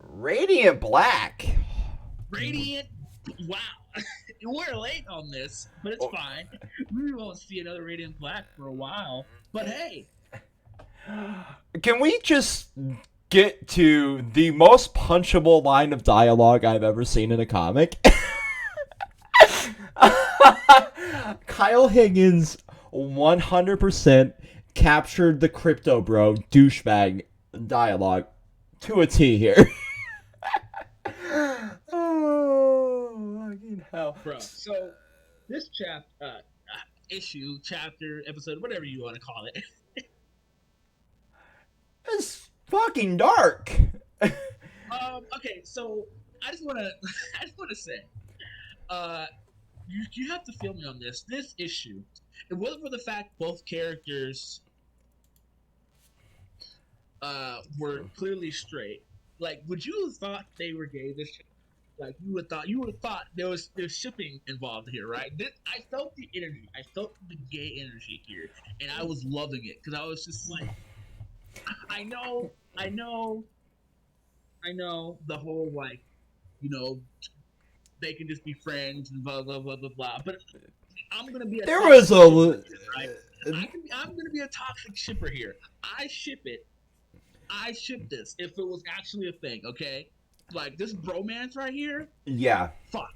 Radiant Black. Radiant. Wow. We're late on this, but it's Oh, fine. We won't see another Radiant Black for a while. But hey, can we just get to the most punchable line of dialogue I've ever seen in a comic? Kyle Higgins 100% captured the crypto bro douchebag dialogue to a T here. Oh, fucking hell. bro. So this issue, chapter, episode, whatever you want to call it. It's fucking dark. Okay, so I just wanna, I just wanna say, uh, you have to feel me on this. This issue, it wasn't for the fact both characters were clearly straight. Like, would you have thought they were gay? This, like, you would have thought there's shipping involved here, right? I felt the energy. I felt the gay energy here, and I was loving it because I was just like, I know, I know, I know the whole like, you know, they can just be friends and blah blah blah blah blah. But I'm gonna be a There was toxic shipper a. here, right? I'm gonna be a toxic shipper here. I ship it. I ship this if it was actually a thing. Okay, like this bromance right here. Yeah. Fuck,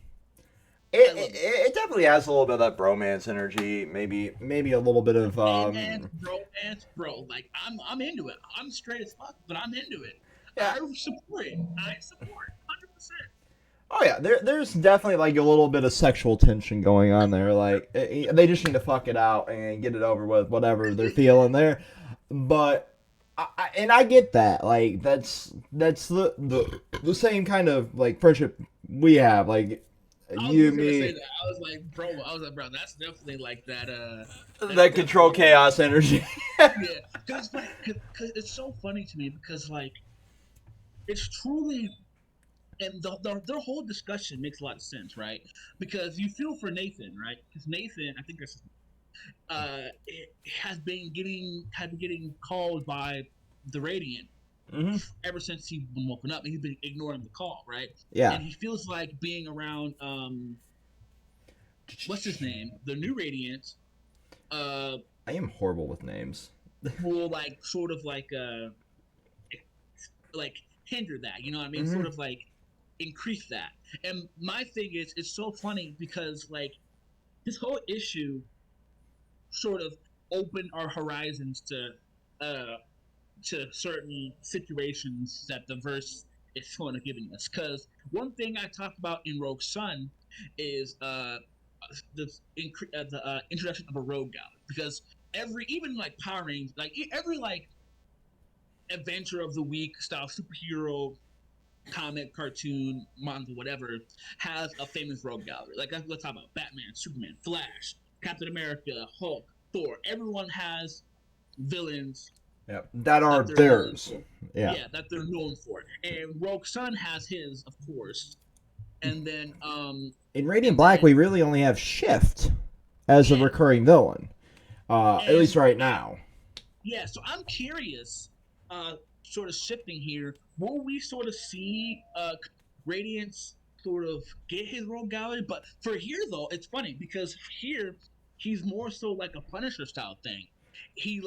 I It, love it, it. it definitely has a little bit of that bromance energy. Maybe a little bit of Gay-mance, bromance, bro. Like I'm into it. I'm straight as fuck, but I'm into it. yeah. I support it. I support 100%. Oh yeah, there's definitely like a little bit of sexual tension going on there. Like they just need to fuck it out and get it over with, whatever they're feeling there. But and I get that. Like that's the same kind of like friendship we have. Like I was you, just gonna say me, that. I was like, bro. I was like, bro. That's definitely like that. That's that control definitely chaos energy. yeah. Because it's funny. Cause it's so funny to me because like it's truly and their whole discussion makes a lot of sense, right? Because you feel for Nathan, right? Because Nathan, I think that's has been getting called by the Radiant hmm ever since he's been woken up, and he's been ignoring the call, right? Yeah, And he feels like being around what's his name, the new Radiant, uh, I am horrible with names. will like sort of like hinder that. You know what I mean? hmm Sort of like increase that. And my thing is, it's so funny because like this whole issue sort of opened our horizons uh to certain situations that the verse is sort of giving us. Because one thing I talked about in Rogue Sun is the introduction of a rogue gallery. Because every even like Power Rangers, like every like adventure of the week style superhero comic, cartoon, manga, whatever, has a famous rogue gallery. Like let's talk about Batman, Superman, Flash, Captain America, Hulk, Thor. Everyone has villains Yeah, that are that they're known theirs. for. Yeah. Yeah, that they're known for. And Rogue Sun has his, of course. And then In Radiant and Black, then we really only have Shift as a yeah. recurring villain, at And least right now. yeah, so I'm curious, sort of shifting here. Will we sort of see Radiance sort of get his rogue gallery? But for here though, it's funny because here he's more so like a Punisher style thing. He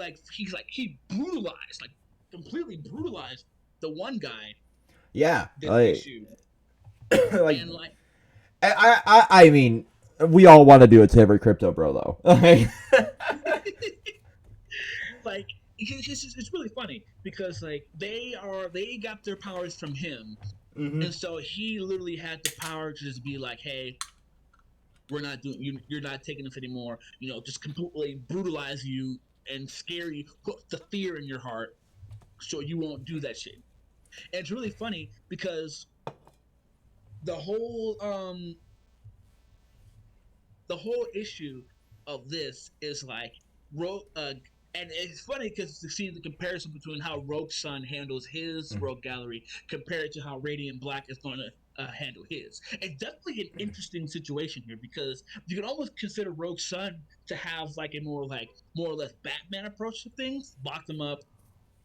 brutalized, like completely brutalized the one guy Yeah, this issue, like and like I mean, we all want to do it to every crypto bro though. like it's really funny because like they got their powers from him, hmm and so he literally had the power to just be like, hey, we're not doing you're not taking this anymore, you know, just completely brutalize you and scare you, put the fear in your heart so you won't do that shit. And it's really funny because the whole um the whole issue of this is like and it's funny because to see the comparison between how Rogue Sun handles his Rogue Gallery compared to how Radiant Black is going to handle his. It's definitely an interesting situation here because you can almost consider Rogue Sun to have like a more or less Batman approach to things, lock them up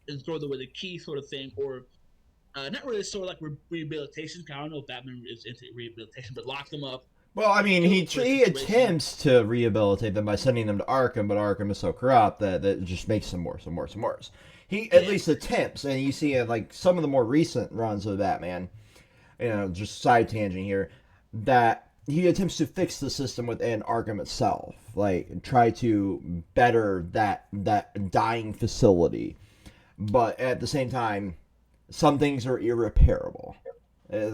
and throw them with a key sort of thing, or not really sort of like rehabilitation. I don't know if Batman is into rehabilitation, but lock them up, Well, I mean, kill them for a he situation. attempts to rehabilitate them by sending them to Arkham, but Arkham is so corrupt that it just makes them worse and worse and worse. He at Yeah, least attempts, and you see in like some of the more recent runs of Batman, just side tangent here, that he attempts to fix the system within Arkham itself, like try to better that dying facility. But at the same time, some things are irreparable.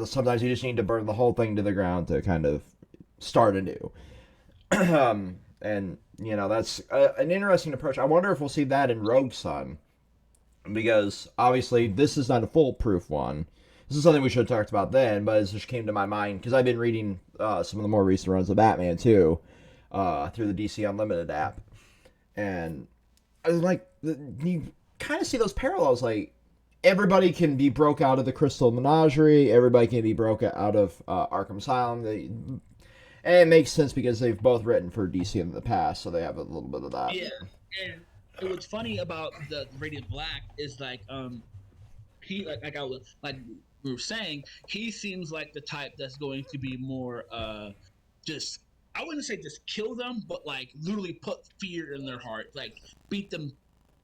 Sometimes you just need to burn the whole thing to the ground to kind of start anew. And that's an interesting approach. I wonder if we'll see that in Rogue Sun, because obviously this is not a foolproof one. This is something we should have talked about then, but it just came to my mind because I've been reading some of the more recent runs of Batman too, through the DC Unlimited app, and I was like, you kind of see those parallels. Like everybody can be broke out of the Crystal Menagerie, everybody can be broke out of Arkham Asylum. And it makes sense because they've both written for DC in the past, so they have a little bit of that. yeah. And what's funny about the Radiant Black is like he like I was like we were saying, he seems like the type that's going to be more just I wouldn't say just kill them, but like literally put fear in their heart, like beat them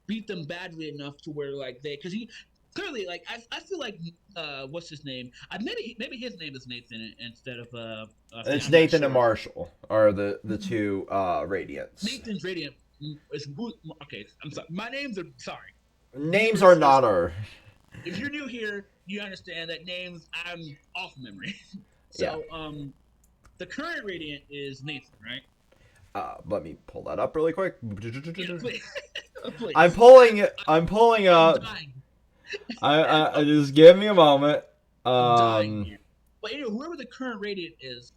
beat them badly enough to where like they because he clearly like I feel like what's his name? Maybe his name is Nathan instead of It's I'm not Nathan and sure. Marshall are the two Radiants. Nathan's Radiant is okay. I'm sorry. My names are sorry. Names are Viewers, not our. if you're new here, you understand that names I'm off memory. Yeah. So the current Radiant is Nathan, right? Let me pull that up really quick. Yeah, please, I'm please. pulling it. I'm pulling I'm up. dying. I just give me a moment. I'm dying Um. here. But anyway, whoever the current Radiant is,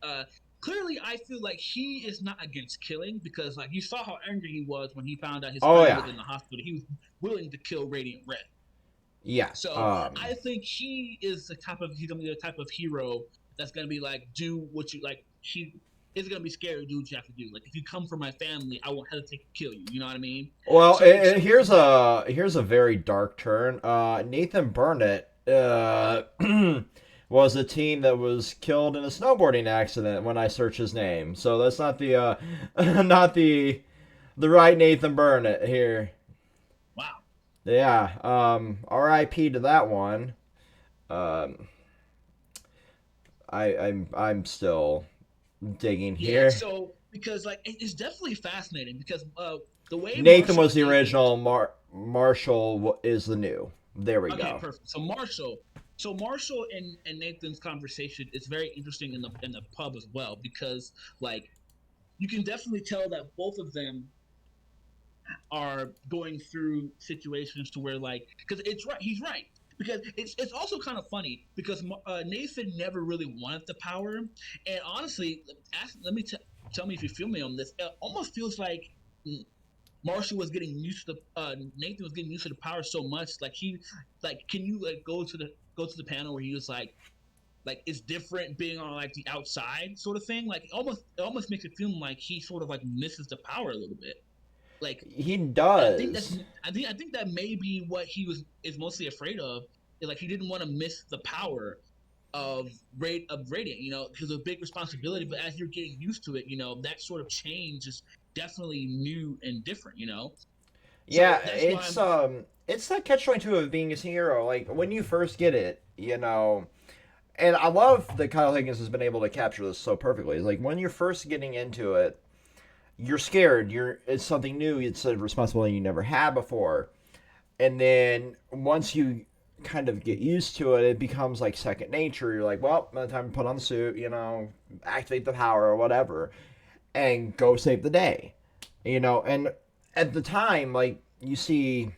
clearly I feel like he is not against killing because like you saw how angry he was when he found out his Oh friend yeah. was in the hospital. He was willing to kill Radiant Red. Yeah. So I think he is the type of he's gonna be the type of hero that's gonna be like do what you like. He is gonna be scared to do what you have to do. Like if you come for my family, I won't hesitate to kill you. You know what I mean? Well, So it's here's a very dark turn. Nathan Burnett was a teen that was killed in a snowboarding accident when I search his name. So that's not the not the right Nathan Burnett here. wow. Yeah. R.I.P. to that one. Um, I'm still digging Yeah. here. So because like it's definitely fascinating because the way Nathan Marshall was and the Nathan original. Marshall is the new. There we okay, go. perfect. So Marshall and Nathan's conversation is very interesting in the pub as well because like you can definitely tell that both of them are going through situations to where like because it's right he's right because it's also kind of funny because Nathan never really wanted the power and honestly let me tell me if you feel me on this it almost feels like Marshall was getting used to the Nathan was getting used to the power so much like he like can you like go to the panel where he was like it's different being on like the outside sort of thing like it almost makes it feel like he sort of like misses the power a little bit like He and I think that's does. I think that may be what he was is mostly afraid of. Is like he didn't want to miss the power of radiant, you know, because of big responsibility. But as you're getting used to it, you know, that sort of change is definitely new and different, you know. Yeah, So that's why I'm it's that catch 22 of being a hero. Like when you first get it, and I love that Kyle Higgins has been able to capture this so perfectly. It's like when you're first getting into it, you're scared. It's something new. It's a responsibility you never had before. And then once you kind of get used to it, it becomes like second nature. You're like, well, by the time to put on the suit, activate the power or whatever, and go save the day. And at the time, like you see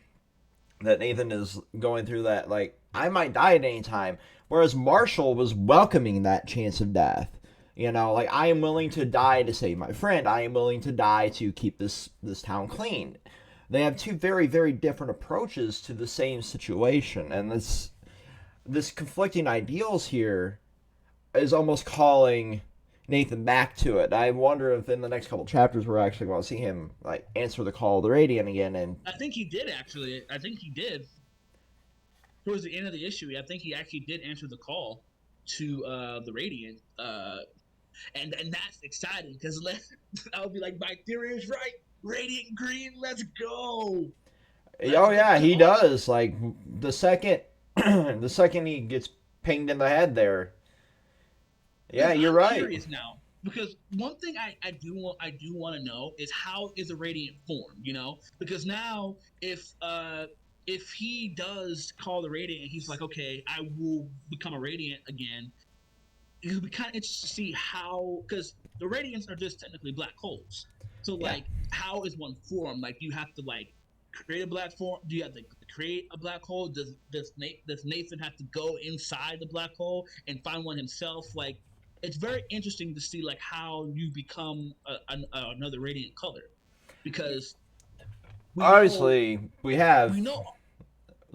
that Nathan is going through that, like I might die at any time, whereas Marshall was welcoming that chance of death. Like I am willing to die to save my friend. I am willing to die to keep this town clean. They have two very very different approaches to the same situation, and this conflicting ideals here is almost calling Nathan back to it. I wonder if in the next couple chapters we're actually going to see him like answer the call of the Radiant again. And I think he did actually. I think he did. towards the end of the issue, I think he actually did answer the call to the Radiant, and that's exciting because I would be like, my theory is right. Radiant Green, let's go. Oh yeah, he Also, does. Like the second, the second he gets pinged in the head there. Yeah, because you're I'm right. curious now. Because one thing I do want to know is how is a radiant formed, you know? Because now if he does call the radiant and he's like, okay, I will become a radiant again, it would be kind of interesting to see how, because the radiants are just technically black holes. So Yeah. like, how is one formed? Like, you have to like create a black form. Do you have to create a black hole? Does Nathan have to go inside the black hole and find one himself? Like, it's very interesting to see like how you become another radiant color, because we know Obviously, we have we know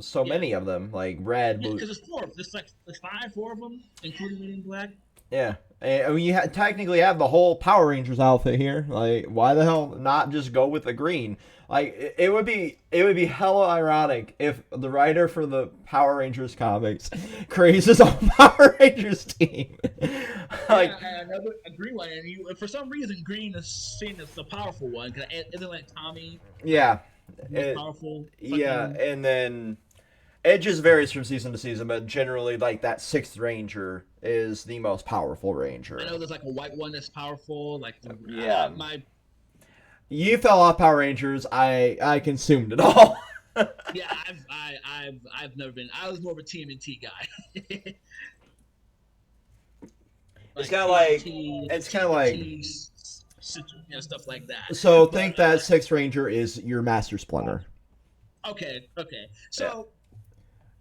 so yeah, many of them, like red, yeah, blue. because it's four. There's like there's five, four of them, including Radiant Black. Yeah. I mean, you technically have the whole Power Rangers outfit here. Like, why the hell not just go with the green? Like, it would be hella ironic if the writer for the Power Rangers comics creates his own Power Rangers team. Yeah, Like, another a green one, and you for some reason green is seen as the powerful one. Cause isn't like Tommy yeah, the most it, powerful yeah, fucking? and then it just varies from season to season, but generally, like that sixth Ranger is the most powerful I Ranger. know there's like a white one that's powerful. Like Yeah, my you fell off Power Rangers. I consumed it all. yeah, I've never been. I was more of a TMNT guy. It's Like kind of like TMNT, it's kind of like TMNT, stuff like that. so But think that sixth Ranger is your Master Splinter. okay. Yeah. So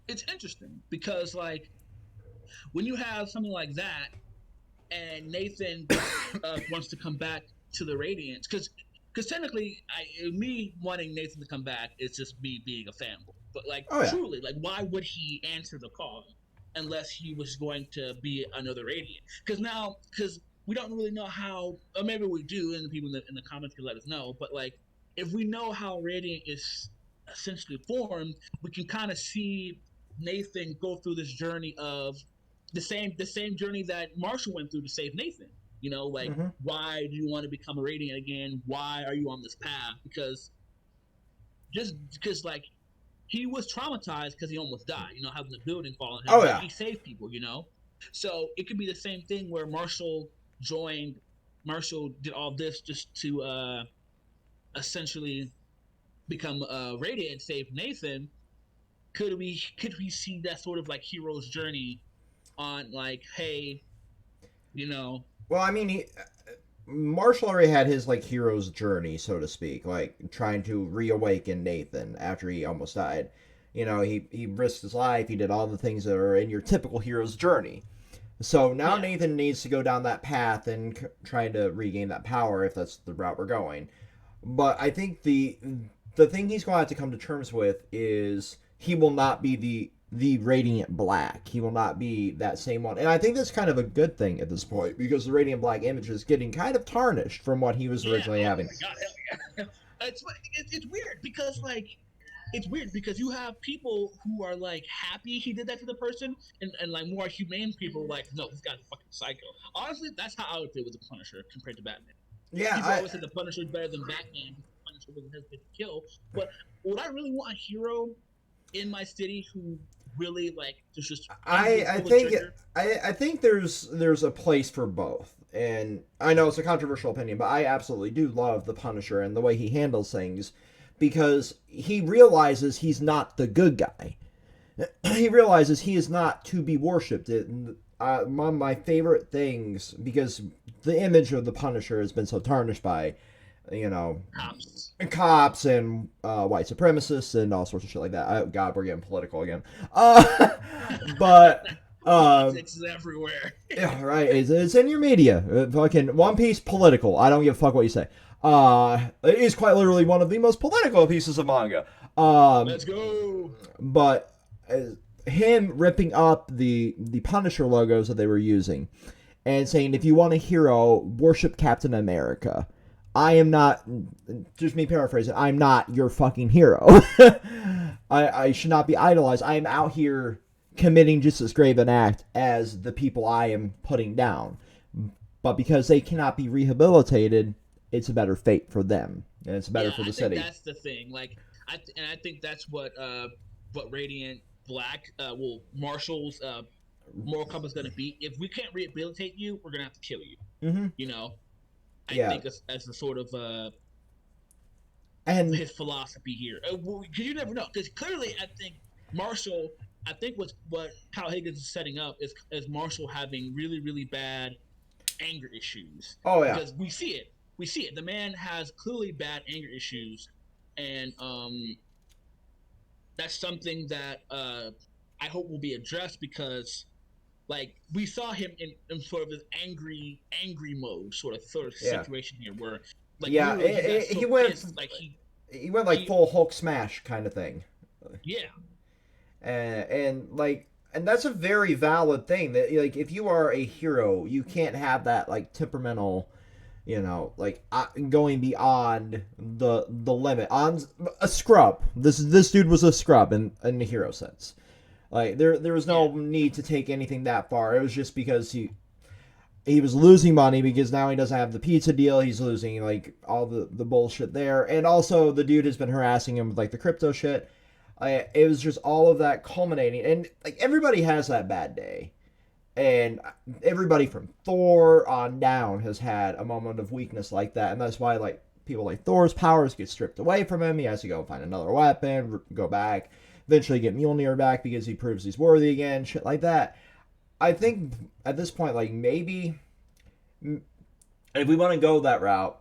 it's interesting because like when you have something like that and Nathan wants to come back to the Radiance because technically, me wanting Nathan to come back is just me being a fanboy. But like Oh yeah. truly, like why would he answer the call unless he was going to be another Radiant? Because we don't really know how, or maybe we do, and the people in the comments can let us know. But like, if we know how Radiant is essentially formed, we can kind of see Nathan go through this journey of the same journey that Marshall went through to save Nathan. You know, like Hmm. why do you want to become a Radiant again? Why are you on this path? Because just because like he was traumatized because he almost died. You know, having the building fall on him, Oh but yeah. he saved people. You know, so it could be the same thing where joined. Marshall did all this just to essentially become Radiant and save Nathan. Could we see that sort of like hero's journey on like, hey, you know, Well, I mean, Marshall already had his like hero's journey, so to speak, like trying to reawaken Nathan after he almost died. You know, he risked his life. He did all the things that are in your typical hero's journey. So now yeah, Nathan needs to go down that path and try to regain that power if that's the route we're going. But I think the thing he's going to have to come to terms with is he will not be the Radiant Black. He will not be that same one. And I think that's kind of a good thing at this point because the Radiant Black image is getting kind of tarnished from what he was yeah. originally Oh having. my god, hell yeah. It's weird because like it's weird because you have people who are like happy he did that to the person, and like more humane people like, no, this guy's fucking psycho. Honestly, that's how I would feel with the Punisher compared to Batman. Yeah, People always say the Punisher is better than Batman because the Punisher wasn't hesitant to kill. But would I really want a hero in my city who really like just easily I pull the think trigger? I think there's a place for both. And I know it's a controversial opinion, but I absolutely do love the Punisher and the way he handles things because he realizes he's not the good guy. He realizes he is not to be worshipped. One of my favorite things, because the image of the Punisher has been so tarnished by, you know, Cops. cops and white supremacists and all sorts of shit like that. God, we're getting political again. Uh, but Politics is everywhere. yeah, right. It's in your media. Fucking One Piece political. I don't give a fuck what you say. It is quite literally one of the most political pieces of manga. Let's go. But him ripping up the Punisher logos that they were using and saying, if you want a hero, worship Captain America. I am not, just me paraphrasing, I'm not your fucking hero. I should not be idolized. I am out here committing just as grave an act as the people I am putting down. But because they cannot be rehabilitated, it's a better fate for them. And it's better Yeah, for I the think city. that's the thing. Like, and I think that's what Radiant Black, well, Marshall's moral compass going to be. If we can't rehabilitate you, we're going to have to kill you. Mm-hmm. You know, I Yeah. think as a sort of And his philosophy here. Because you never know. Because clearly, I think Marshall. I think what Kyle Higgins is setting up is Marshall having really really bad anger issues oh yeah, because we see it. We see it. The man has clearly bad anger issues, and that's something that I hope will be addressed because like we saw him in sort of this angry mode sort of yeah, situation here where like yeah. literally he got He so went pissed like he went like he full Hulk smash kind of thing. yeah And like and that's a very valid thing that like if you are a hero you can't have that like temperamental like going beyond the limit on a scrub. This dude was a scrub in the hero sense. Like there was yeah no need to take anything that far. It was just because he was losing money because now he doesn't have the pizza deal. He's losing like all the bullshit there, and also the dude has been harassing him with like the crypto shit. It was just all of that culminating, and like everybody has that bad day, and everybody from Thor on down has had a moment of weakness like that, and that's why like people like Thor's powers get stripped away from him. He has to go find another weapon, go back, eventually get Mjolnir back because he proves he's worthy again, shit like that. I think at this point, like maybe if we want to go that route,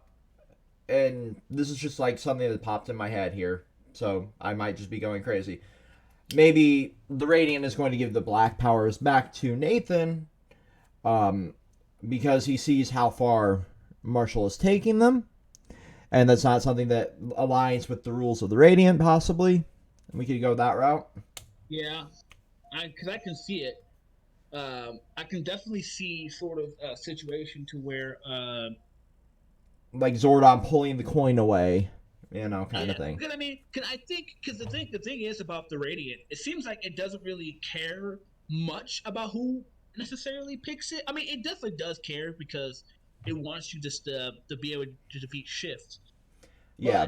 and this is just like something that popped in my head here, so I might just be going crazy. Maybe the Radiant is going to give the black powers back to Nathan, um, because he sees how far Marshall is taking them, and that's not something that aligns with the rules of the Radiant. Possibly, we could go that route. yeah because I can see it. I can definitely see sort of a situation to where Like Zordon pulling the coin away, kind of yeah, thing. because I mean, cause I think because the thing is about the Radiant, it seems like it doesn't really care much about who necessarily picks it. I mean, it definitely does care because it wants you just to be able to defeat Shift. Yeah,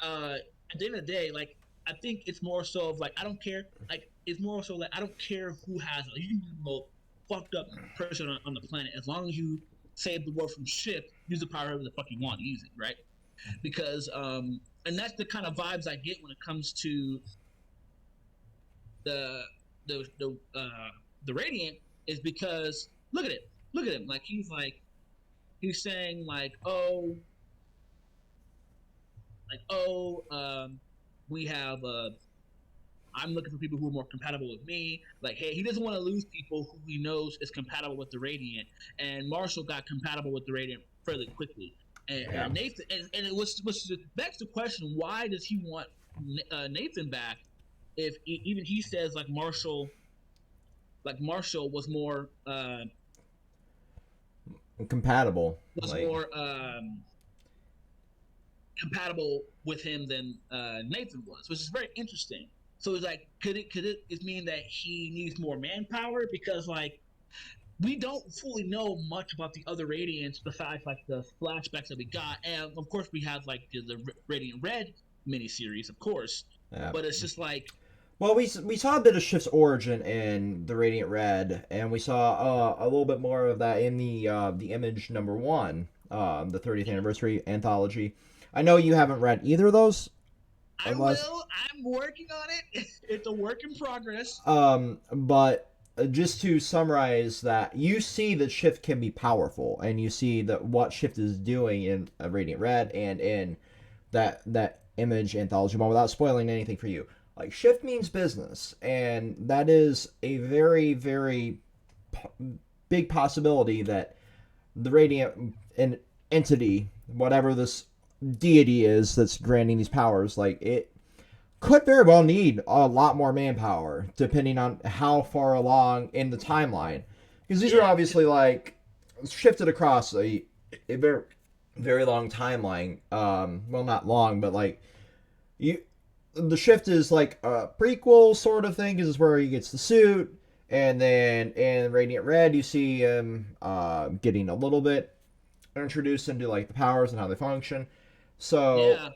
But at the end of the day, like I think it's more so of like I don't care. Like it's more so like I don't care who has it. You can be the most fucked up person on the planet as long as you save the world from Shift. Use the power of the fucking want, use it, right? Because and that's the kind of vibes I get when it comes to the the Radiant is because look at him, like he's saying we have I'm looking for people who are more compatible with me. Like, hey, he doesn't want to lose people who he knows is compatible with the Radiant. And Marshall got compatible with the Radiant fairly quickly. yeah. And Nathan, and it was begs the question: why does he want Nathan back? If even he says like Marshall Compatible, was like more compatible with him than Nathan was, which is very interesting. So it's like, could it mean that he needs more manpower because like we don't fully know much about the other Radiants besides like the flashbacks that we got, and of course we have like the Radiant Red miniseries, of course, yeah. but it's just like Well, we saw a bit of Shift's origin in the Radiant Red, and we saw a little bit more of that in the Image #1, the 30th anniversary anthology. I know you haven't read either of those, I unless will. I'm working on it. It's a work in progress. but just to summarize that, you see that Shift can be powerful, and you see that what Shift is doing in Radiant Red and in that Image anthology one without spoiling anything for you. Like Shift means business, and that is a very very big possibility that the Radiant entity, whatever this deity is that's granting these powers, like it could very well need a lot more manpower depending on how far along in the timeline, because these are Yeah, obviously like shifted across a very very long timeline. Well, not long, but like you, the Shift is like a prequel sort of thing. Because it's where he gets the suit, and then in Radiant Red, you see him getting a little bit introduced into like the powers and how they function. So Yeah,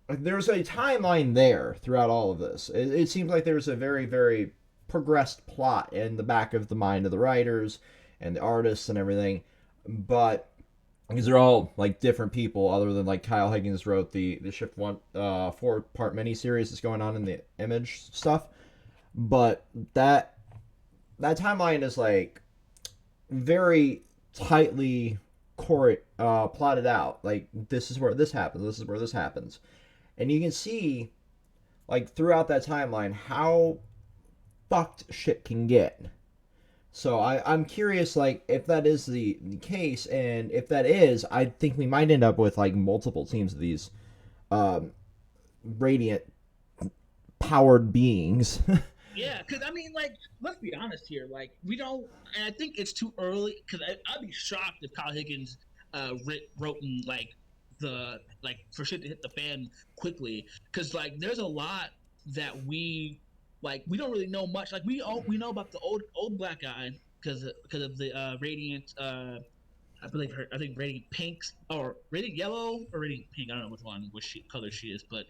like, there's a timeline there throughout all of this. It seems like there's a very, very progressed plot in the back of the mind of the writers and the artists and everything. But because they're all like different people, other than like Kyle Higgins wrote the Shift One 4-part miniseries that's going on in the Image stuff. But that timeline is like very tightly plotted out. Like this is where this happens. This is where this happens, and you can see like throughout that timeline how fucked shit can get. So I'm curious, like, if that is the case, and if that is, I think we might end up with like multiple teams of these um, radiant powered beings. yeah. Because I mean, like, let's be honest here. Like, we don't, and I think it's too early. Because I'd be shocked if Kyle Higgins wrote in like for shit to hit the fan quickly. Because like, there's a lot that we don't really know much. Like, we know about the old black guy because of the radiant. I think Radiant Pink's or Radiant Yellow or Radiant Pink. I don't know which color she is, but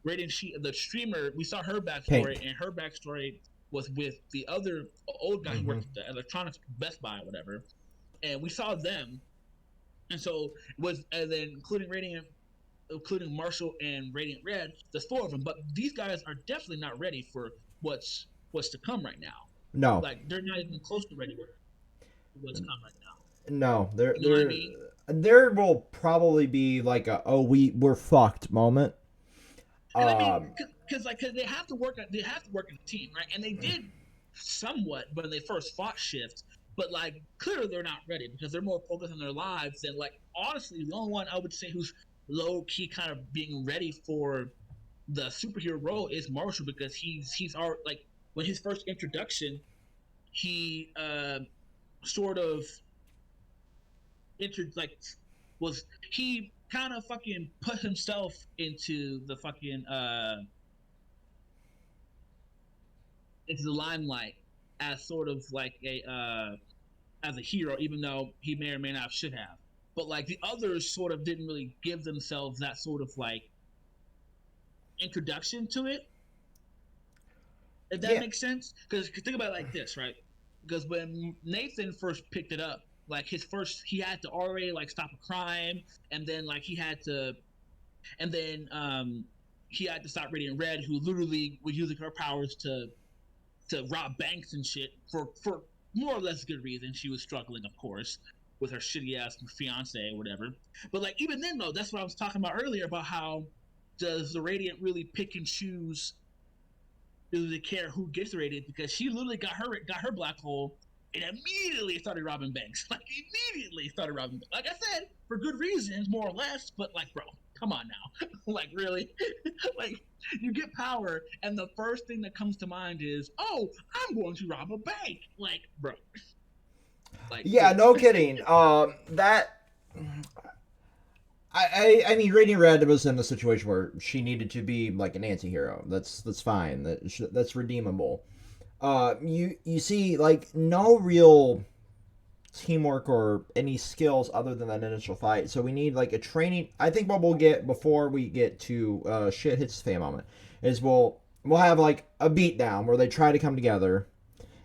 the streamer, we saw her backstory, Pink. and her backstory was with the other old guy who Mm-hmm. worked at the electronics Best Buy or whatever, and we saw them, and so was and then including Marshall and Radiant Red, there's four of them, but these guys are definitely not ready for what's to come right now. No, Like they're not even close to ready for what's come right now. no, there You know what I there mean? there will probably be like a we're fucked moment. And I mean, Um, cause they have to work in a team, right? And they did somewhat when they first fought Shift, but like clearly they're not ready because they're more focused on their lives. And like honestly, the only one I would say who's low key kind of being ready for the superhero role is Marshall because he's already like when his first introduction, he sort of entered like was he kind of fucking put himself into the limelight as sort of like a as a hero, even though he may or may not should have. But like the others sort of didn't really give themselves that sort of like introduction to it, if that yeah, makes sense. Because think about it like this, right? Because when Nathan first picked it up, like his first, he had to already like stop a crime, and then like and then he had to stop Radiant Red, who literally was using her powers to rob banks and shit for more or less good reason. She was struggling, of course, with her shitty ass fiance or whatever. But like even then though, that's what I was talking about earlier about how does the Radiant really pick and choose? Do they care who gets rated? Because she literally got her black hole and immediately started robbing banks. Like immediately started robbing banks. Like I said, for good reasons, more or less. But like, bro, come on now. Like really, like you get power, and the first thing that comes to mind is, oh, I'm going to rob a bank. Like, bro, like yeah, please. no kidding. That I mean, Radiant Red was in a situation where she needed to be like an anti-hero. That's fine. That's redeemable. You see like no real teamwork or any skills other than that initial fight. So we need like a training. I think what we'll get before we get to shit hits the fan moment is we'll have like a beatdown where they try to come together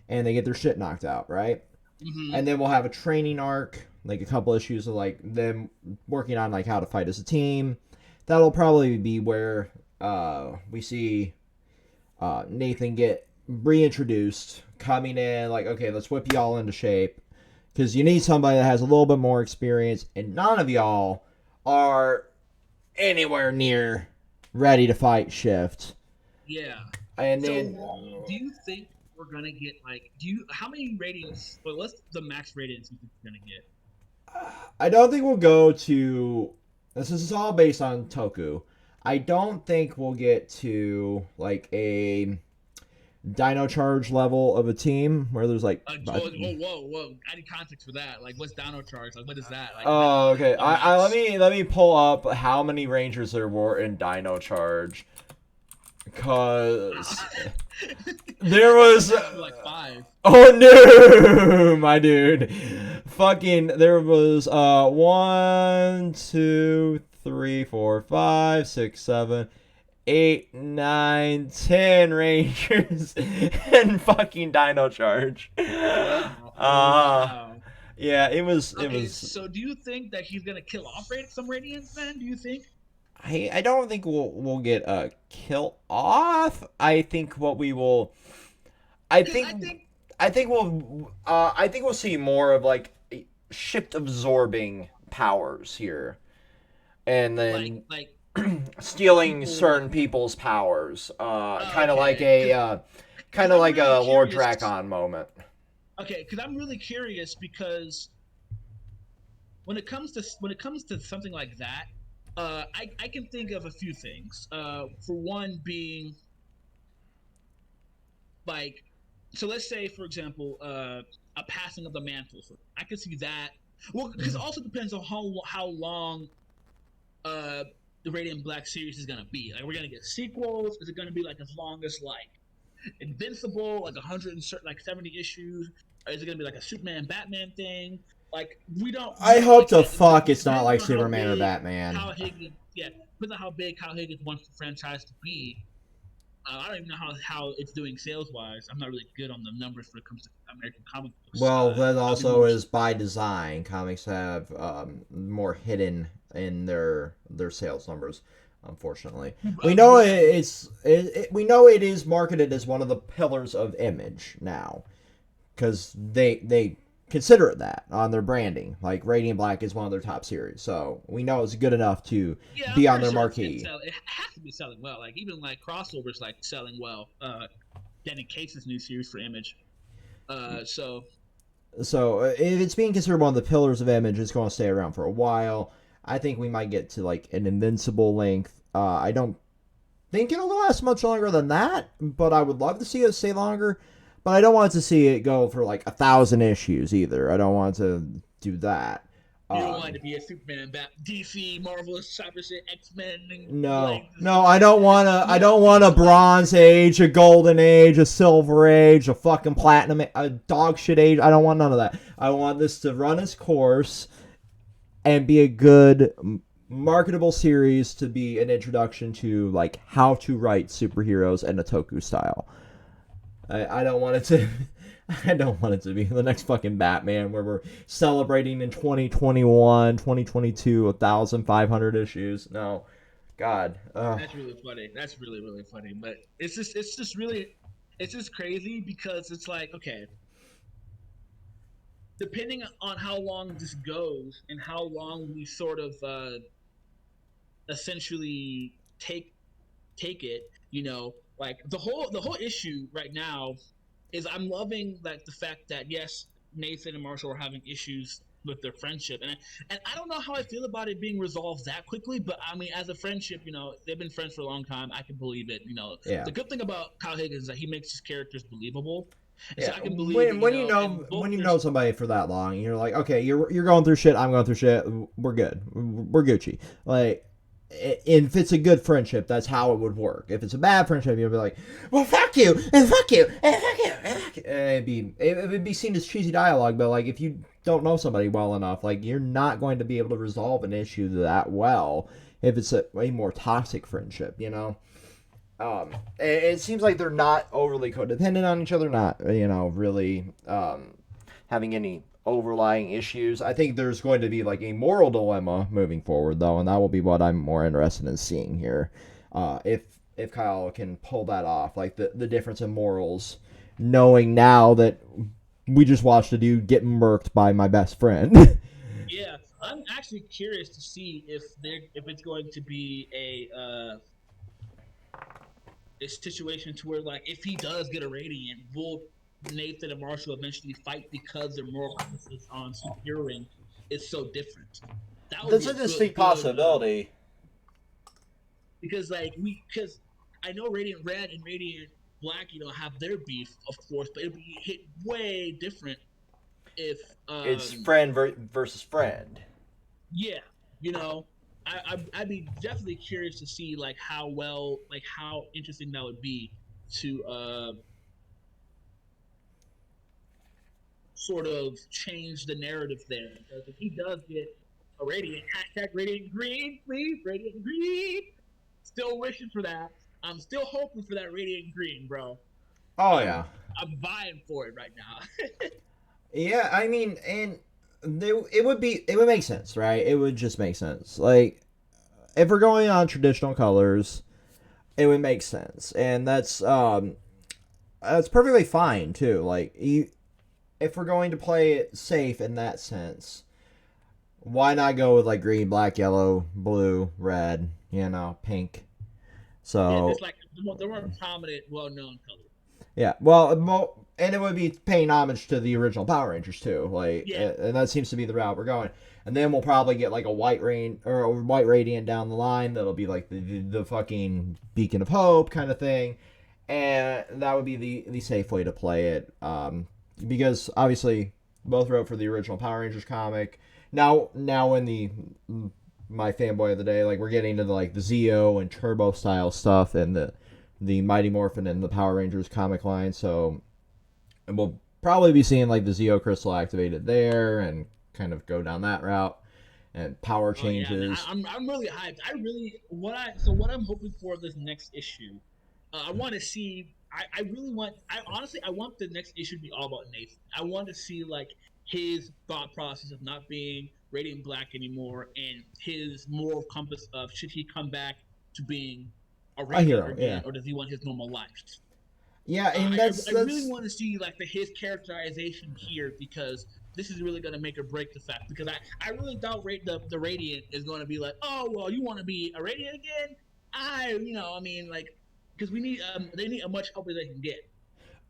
and they get their shit knocked out, right? Mm-hmm. And then we'll have a training arc, like a couple issues of like them working on like how to fight as a team. That'll probably be where we see Nathan get reintroduced, coming in like, okay, let's whip y'all into shape because you need somebody that has a little bit more experience, and none of y'all are anywhere near ready to fight Shift. Yeah. And So, then do you think we're gonna get like? Do you how many ratings? Well, what's the max ratings you think we're gonna get? I don't think we'll go to. This is all based on Toku. I don't think we'll get to like a Dino Charge level of a team where there's like. Whoa! I need context for that. Like, what's Dino Charge? Like, what is that? Like, is that Oh, okay. a I max? let me pull up how many Rangers there were in Dino Charge, cause there It was. has to be like 5. Oh no, my dude! Fucking, there was 1, 2, 3, 4, 5, 6, 7, 8, 9, 10 Rangers and fucking Dino Charge. Wow. Oh wow. Yeah, it was. It Okay, was. so do you think that he's gonna kill off some Radiants? Then do you think? I don't think we'll get a kill off. I think what we will. I Because I think think I think we'll see more of like shift absorbing powers here, and then like stealing people. certain people's powers. Oh, Kind of like okay, because kind of I'm like really a Lord curious. Drakon moment. Okay, because I'm really curious because when it comes to something like that, I can think of a few things. For one being like, so let's say for example, a passing of the mantle. So I could see that. Well, because it also depends on how long uh the Radiant Black series is gonna be. Like, we're gonna get sequels. Is it gonna be like as long as like Invincible, like 100 and like 70 issues? Or is it gonna be like a Superman Batman thing? Like, we don't I know. hope Like, to it fuck it's not depends like on how Superman or big Batman. Kyle Higgins. Yeah, depends on how big Kyle Higgins wants the franchise to be. I don't even know how it's doing sales wise. I'm not really good on the numbers when it comes to American comic books. Well, that I'll be also more. is by design. Comics have more hidden in their sales numbers. Unfortunately, we know Yeah, we know it is marketed as one of the pillars of Image now, because they consider it that on their branding. Like Radiant Black is one of their top series, so we know it's good enough to yeah. I'm be on pretty their sure it's marquee. it has to be selling well. Like, even like crossovers like selling well. Danny Case's new series for Image. So So if it's being considered one of the pillars of Image, it's going to stay around for a while. I think we might get to like an Invincible length. I don't think it'll last much longer than that, but I would love to see it stay longer. But I don't want to see it go for like 1,000 issues either. I don't want to do that. you don't want it Um, to be a Superman, DC, Marvel, cyber shit, X-Men, and no, like no, I don't want to. you I want don't you want a just want Bronze Age, a Golden Age, a Silver Age, a fucking Platinum, a dog shit age. I don't want none of that. I want this to run its course and be a good marketable series to be an introduction to like how to write superheroes in a toku style. I don't want it to I don't want it to be the next fucking Batman where we're celebrating in 2021, 2022 1,500 issues. No. God. That's really funny. That's really really funny. But it's just really it's just crazy because it's like, okay, depending on how long this goes and how long we sort of essentially take it, like the whole issue right now is I'm loving like the fact that yes, Nathan and Marshall are having issues with their friendship, and I don't know how I feel about it being resolved that quickly, but I mean, as a friendship, they've been friends for a long time. I can believe it. yeah. The good thing about Kyle Higgins is that he makes his characters believable, and so Yeah, I can believe that, and when both you their know somebody for that long, you're like, okay, you're going through shit, I'm going through shit, we're good, we're Gucci. Like, if it's a good friendship, that's how it would work. If it's a bad friendship, you'd be like, well, fuck you, and fuck you, and fuck you, and fuck you. It'd be seen as cheesy dialogue, but like if you don't know somebody well enough, like you're not going to be able to resolve an issue that well if it's a more toxic friendship. It seems like they're not overly codependent on each other, not really having any overlying issues. I think there's going to be like a moral dilemma moving forward, though, and that will be what I'm more interested in seeing here. If Kyle can pull that off, like the difference in morals, knowing now that we just watched a dude get murked by my best friend. Yeah, I'm actually curious to see if it's going to be a situation to where, like, if he does get a radiant, will Nathan and Marshall eventually fight because their moral compasses on superheroing is so different? That would That's be a a distinct good possibility. because I know Radiant Red and Radiant Black, have their beef, of course, but it'd be hit way different if, It's friend versus friend. yeah, you know, I'd be definitely curious to see like how interesting that would be to sort of change the narrative there. Because if he does get a radiant #radiant green, please radiant green. Still wishing for that. I'm still hoping for that radiant green, bro. Oh I'm yeah, I'm vying for it right now. yeah. I mean, and it would make sense, right? It would just make sense. Like if we're going on traditional colors, it would make sense, and that's perfectly fine too. Like if we're going to play it safe in that sense, why not go with like green, black, yellow, blue, red, pink? Yeah, So just like the more prominent, well-known color. yeah, well, and it would be paying homage to the original Power Rangers too, like, Yeah, and that seems to be the route we're going. And then we'll probably get like a white rain or a white radiant down the line that'll be like the fucking beacon of hope kind of thing, and that would be the safe way to play it. Because obviously both wrote for the original Power Rangers comic. Now in the my fanboy of the day, like we're getting into like the Zeo and Turbo style stuff and the Mighty Morphin and the Power Rangers comic line. So we'll probably be seeing like the Zeo crystal activated there and kind of go down that route and power oh yeah, man. changes. I'm really hyped. What I'm hoping for this next issue. I want to see. I really want. I honestly, I want the next issue to be all about Nathan. I want to see like his thought process of not being Radiant Black anymore, and his moral compass of should he come back to being a A Radiant hero, again, yeah, or does he want his normal life? yeah, and I really that's want to see like his characterization here because this is really going to make or break the fact because I really doubt the Radiant is going to be like, oh well, you want to be a Radiant again. I mean like because we need they need a much help as they can get.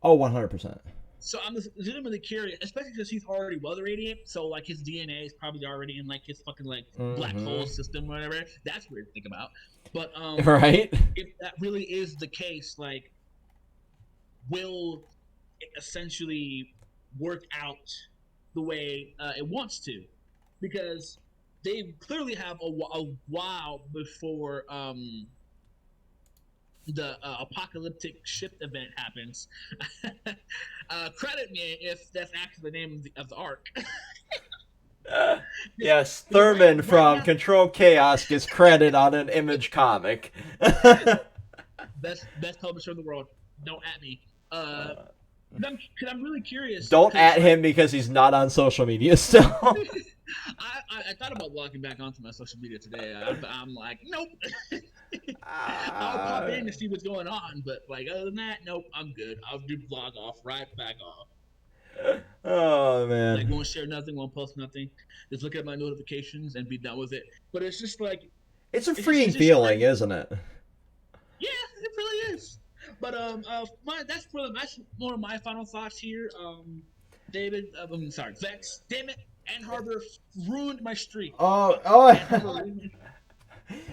oh 100%. So I'm legitimately curious, especially because he's already weather radiant. So like his DNA is probably already in like his fucking like black hole Mm-hmm. system or whatever. That's weird to think about. But Right? if that really is the case, like will it essentially work out the way it wants to? Because they clearly have a while before the apocalyptic ship event happens. Credit me if that's actually the name of the arc. Yes, right, Thurman right from now, Control Chaos gets credit on an Image comic. best publisher in the world. Don't at me. Cause I'm really curious. Don't Cause at like him because he's not on social media still. I thought about logging back onto my social media today. I'm like, nope. I'll pop uh, in to see what's going on, but like other than that, nope, I'm good. I'll do log off right back off. oh Like man, won't share nothing, won't post nothing. Just look at my notifications and be done with it. But it's just like it's a it's freeing just feeling, strange. isn't it? Yeah, it really is. But that's one of my final thoughts here. David, I'm sorry, Vex. Damn it, Ann Harbor ruined my streak. Oh, Ann Harbor oh, ruined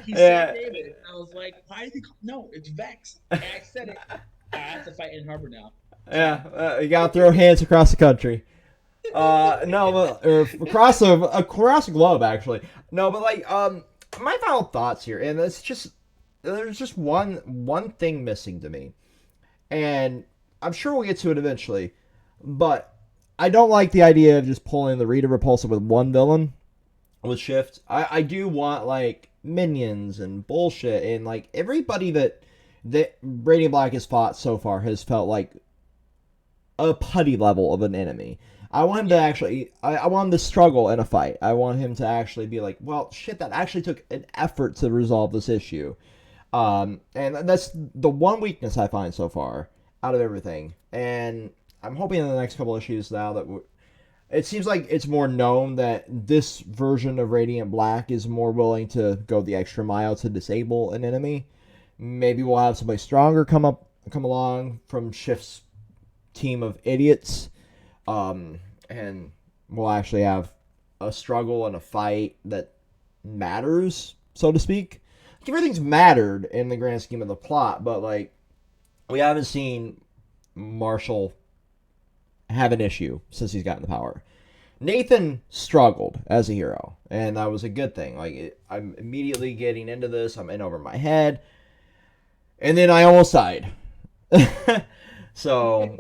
He said yeah, David, and I was like, why is he? No, it's Vex. And I said it. I have to fight Ann Harbor now. yeah. You gotta throw hands across the country. No, but, across the globe actually. No, but like, my final thoughts here, and it's just there's just one thing missing to me, and I'm sure we'll get to it eventually, but I don't like the idea of just pulling the Rita Repulsa with one villain with Shift. I do want like minions and bullshit and like everybody that Radiant Black has fought so far has felt like a putty level of an enemy. I want him to actually. I want him to struggle in a fight. I want him to actually be like, well, shit, that actually took an effort to resolve this issue. And that's the one weakness I find so far out of everything. And I'm hoping in the next couple issues now that it seems like it's more known that this version of Radiant Black is more willing to go the extra mile to disable an enemy. Maybe we'll have somebody stronger come along from Shift's team of idiots, and we'll actually have a struggle and a fight that matters, so to speak. Like, everything's mattered in the grand scheme of the plot, but like we haven't seen Marshall have an issue since he's gotten the power. Nathan struggled as a hero, and that was a good thing. I'm immediately getting into this. I'm in over my head, and then I almost died. So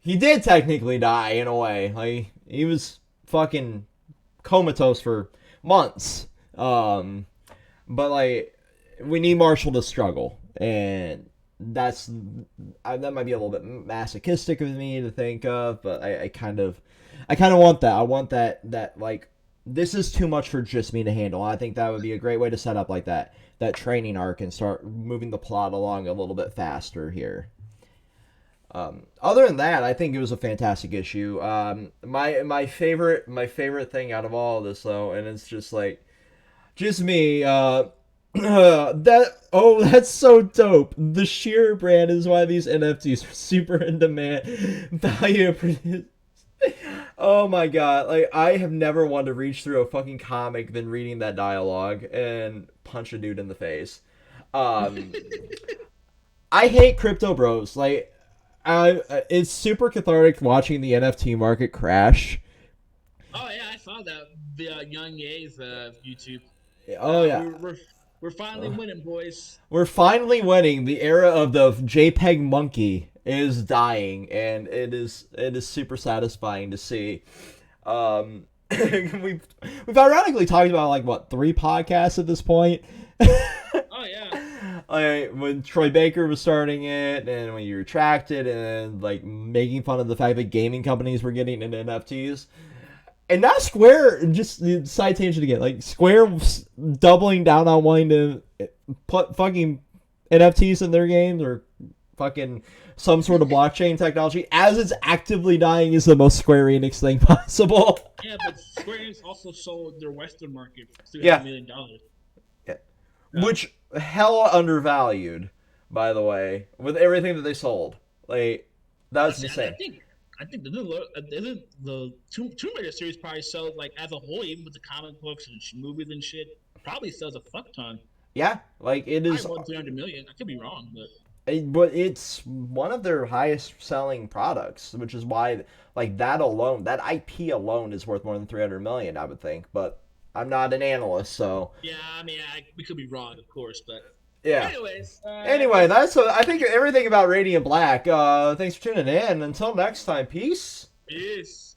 he did technically die in a way. Like he was fucking comatose for months. But like we need Marshall to struggle, and that might be a little bit masochistic of me to think of, but I kind of want that. I want that like this is too much for just me to handle. I think that would be a great way to set up like that training arc and start moving the plot along a little bit faster here. Other than that, I think it was a fantastic issue. My favorite thing out of all of this though, and it's just like just me. That's so dope. The sheer brand is why these NFTs are super in demand. Value produced. Oh my god! Like I have never wanted to reach through a fucking comic than reading that dialogue and punch a dude in the face. Um, I hate crypto bros. Like, it's super cathartic watching the NFT market crash. Oh yeah, I saw that the Young Ye's YouTube. Oh yeah. We're finally winning, boys. We're finally winning. The era of the JPEG monkey is dying, and it is super satisfying to see. We've ironically talked about like what 3 podcasts at this point. Oh yeah. Like when Troy Baker was starting it, and when you retracted, and like making fun of the fact that gaming companies were getting into NFTs. And now Square, just side tangent again, like Square doubling down on wanting to put fucking NFTs in their games or fucking some sort of blockchain technology as it's actively dying is the most Square Enix thing possible. Yeah, but Square Enix also sold their Western market for $300 Yeah. million. Yeah. Which hella undervalued, by the way, with everything that they sold. Like that's insane. I think the Tomb Raider series probably sold like as a whole, even with the comic books and movies and shit, probably sells a fuck ton. Yeah, like it is. I won 300 million. I could be wrong, But it's one of their highest selling products, which is why like that alone, that IP alone is worth more than 300 million, I would think. But I'm not an analyst, so yeah. I mean, we could be wrong, of course, but yeah. anyways. Anyway, I think everything about Radiant Black. Thanks for tuning in. Until next time, peace. Peace.